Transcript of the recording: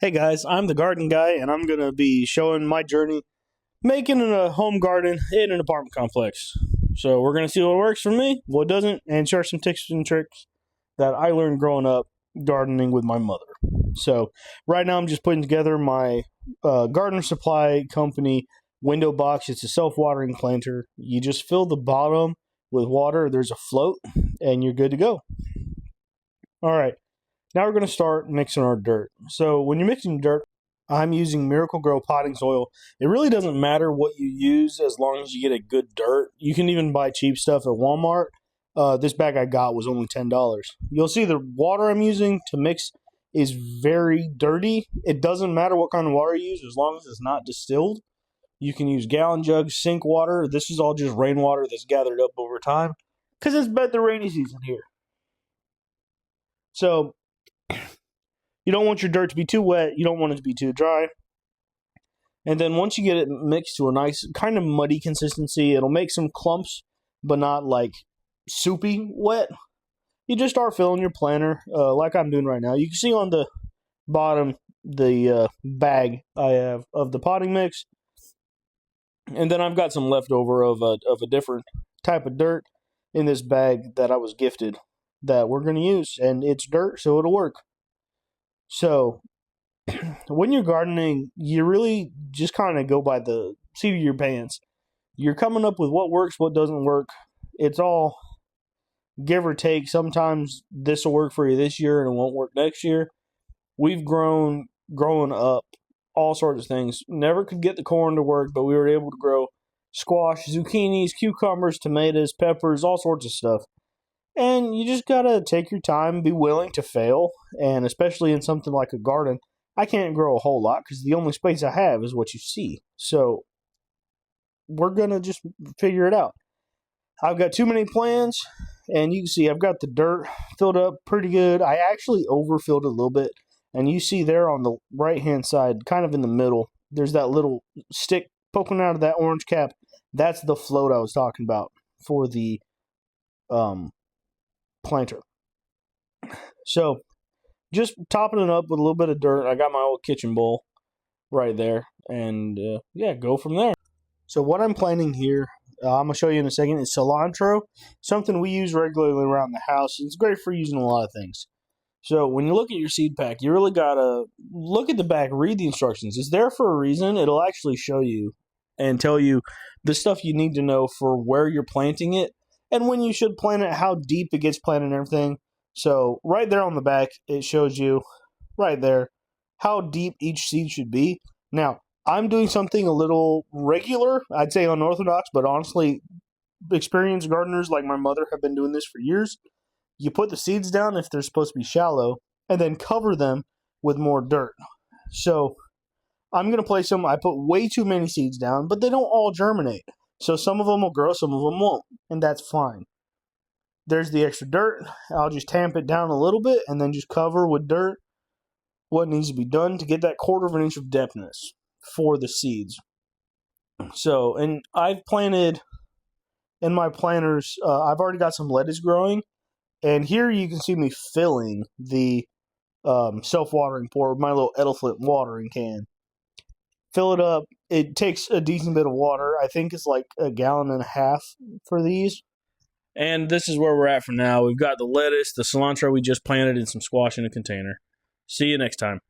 Hey guys, I'm the garden guy, and I'm going to be showing my journey making a home garden in an apartment complex. So we're going to see what works for me, what doesn't, and share some tips and tricks that I learned growing up gardening with my mother. So right now I'm just putting together my garden supply company window box. It's a self-watering planter. You just fill the bottom with water. There's a float, and you're good to go. All right. Now we're going to start mixing our dirt. So when you're mixing dirt, I'm using Miracle Grow potting soil. It really doesn't matter what you use as long as you get a good dirt. You can even buy cheap stuff at Walmart. This bag I got was only $10. You'll see the water I'm using to mix is very dirty. It doesn't matter what kind of water you use as long as it's not distilled. You can use gallon jugs, sink water. This is all just rainwater that's gathered up over time because it's been the rainy season here. So you don't want your dirt to be too wet. You don't want it to be too dry. And then once you get it mixed to a nice kind of muddy consistency, it'll make some clumps, but not like soupy wet. You just start filling your planter like I'm doing right now. You can see on the bottom the bag I have of the potting mix. And then I've got some leftover of a different type of dirt in this bag that I was gifted that we're going to use. And it's dirt, so it'll work. So when you're gardening, you really just kind of go by the seat of your pants. You're coming up with what works, what doesn't work. It's all give or take. Sometimes this will work for you this year and it won't work next year. We've growing up all sorts of things. Never could get the corn to work, but we were able to grow squash, zucchinis, cucumbers, tomatoes, peppers, all sorts of stuff. And you just gotta take your time, be willing to fail, and especially in something like a garden, I can't grow a whole lot because the only space I have is what you see. So we're gonna just figure it out. I've got too many plants, and you can see I've got the dirt filled up pretty good. I actually overfilled it a little bit, and you see there on the right-hand side, kind of in the middle, there's that little stick poking out of that orange cap. That's the float I was talking about for the planter. So just topping it up with a little bit of dirt. I got my old kitchen bowl right there, and yeah, go from there. So what I'm planting here, I'm going to show you in a second, is cilantro, something we use regularly around the house. It's great for using a lot of things. So when you look at your seed pack, you really got to look at the back, read the instructions. It's there for a reason. It'll actually show you and tell you the stuff you need to know for where you're planting it and when you should plant it, how deep it gets planted and everything. So right there on the back, it shows you right there how deep each seed should be. Now, I'm doing something a little regular, I'd say unorthodox, but honestly, experienced gardeners like my mother have been doing this for years. You put the seeds down if they're supposed to be shallow, and then cover them with more dirt. So I'm going to place them. I put way too many seeds down, but they don't all germinate. So some of them will grow, some of them won't, and that's fine. There's the extra dirt. I'll just tamp it down a little bit and then just cover with dirt what needs to be done to get that 1/4 of an inch of depthness for the seeds. So, and I've planted in my planters, I've already got some lettuce growing, and here you can see me filling the self-watering pour with my little Edelflint watering can. Fill it up. It takes a decent bit of water. I think it's like 1.5 gallons for these. And this is where we're at for now. We've got the lettuce, the cilantro we just planted, and some squash in a container. See you next time.